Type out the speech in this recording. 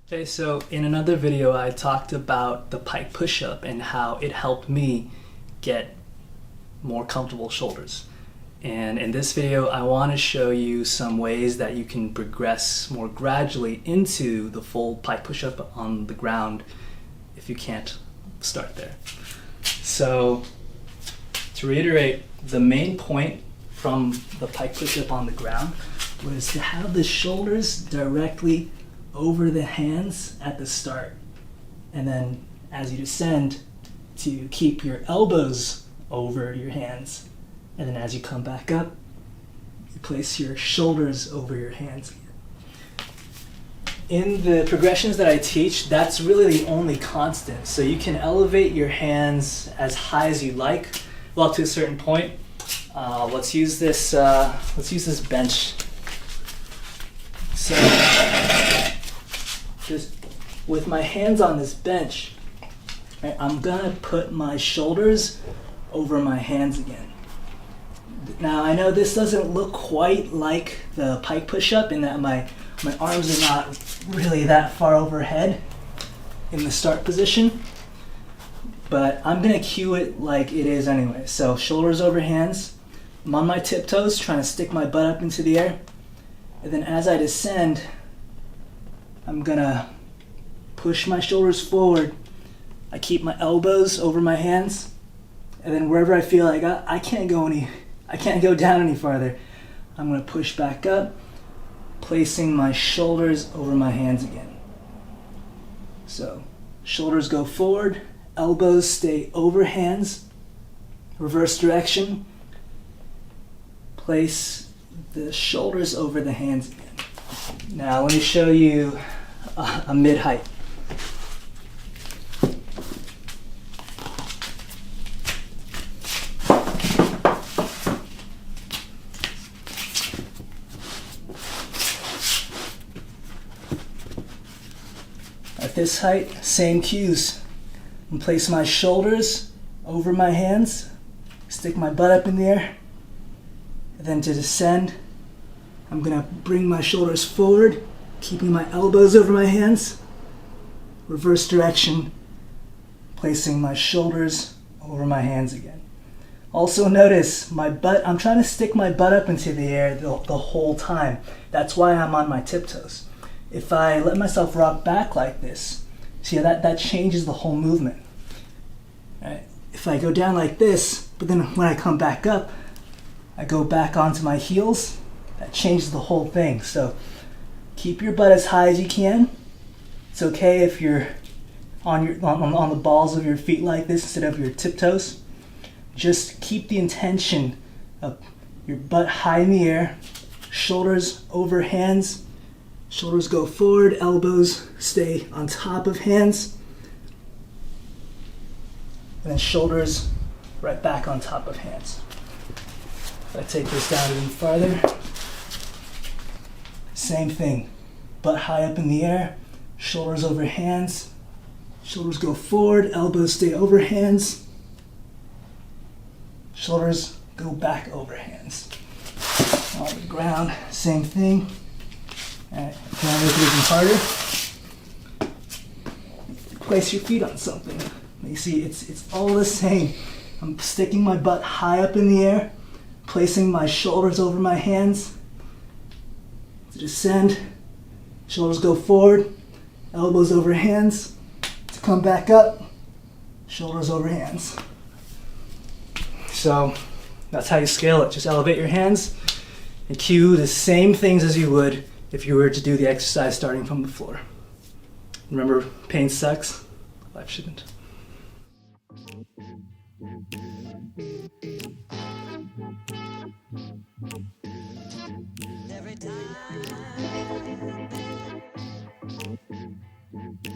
Okay, so in another video I talked about the pike push-up and how it helped me get more comfortable shoulders. And in this video I want to show you some ways that you can progress more gradually into the full pike push-up on the ground if you can't start there. So to reiterate, the main point from the pike push-up on the ground was to have the shoulders directly over the hands at the start, and then as you descend to keep your elbows over your hands, and then as you come back up you place your shoulders over your hands. In the progressions that I teach, that's really the only constant, so you can elevate your hands as high as you like, well, up to a certain point. Let's use this bench. So just with my hands on this bench, right, I'm gonna put my shoulders over my hands again. Now I know this doesn't look quite like the pike push-up in that my arms are not really that far overhead in the start position, but I'm gonna cue it like it is anyway. So shoulders over hands, I'm on my tiptoes trying to stick my butt up into the air, and then as I descend I'm gonna push my shoulders forward. I keep my elbows over my hands, and then wherever I feel like I can't go down any farther, I'm gonna push back up, placing my shoulders over my hands again. So shoulders go forward, elbows stay over hands, reverse direction, place the shoulders over the hands again. Now let me show you a mid-height. At this height, same cues. I'm gonna place my shoulders over my hands, stick my butt up in the air, and then to descend, I'm gonna bring my shoulders forward, keeping my elbows over my hands, reverse direction, placing my shoulders over my hands again. Also notice my butt, I'm trying to stick my butt up into the air the whole time. That's why I'm on my tiptoes. If I let myself rock back like this, see how that changes the whole movement. Right? If I go down like this, but then when I come back up, I go back onto my heels, that changes the whole thing. So keep your butt as high as you can. It's okay if you're on the balls of your feet like this instead of your tiptoes. Just keep the intention of your butt high in the air, shoulders over hands, shoulders go forward, elbows stay on top of hands, and then shoulders right back on top of hands. If I take this down even farther, same thing, butt high up in the air, shoulders over hands, shoulders go forward, elbows stay over hands, shoulders go back over hands. On the ground, same thing. Alright, can I make it even harder? Place your feet on something. You see, it's all the same. I'm sticking my butt high up in the air, placing my shoulders over my hands. To descend, shoulders go forward, elbows over hands. To come back up, shoulders over hands. So that's how you scale it. Just elevate your hands and cue the same things as you would if you were to do the exercise starting from the floor. Remember, pain sucks, life shouldn't.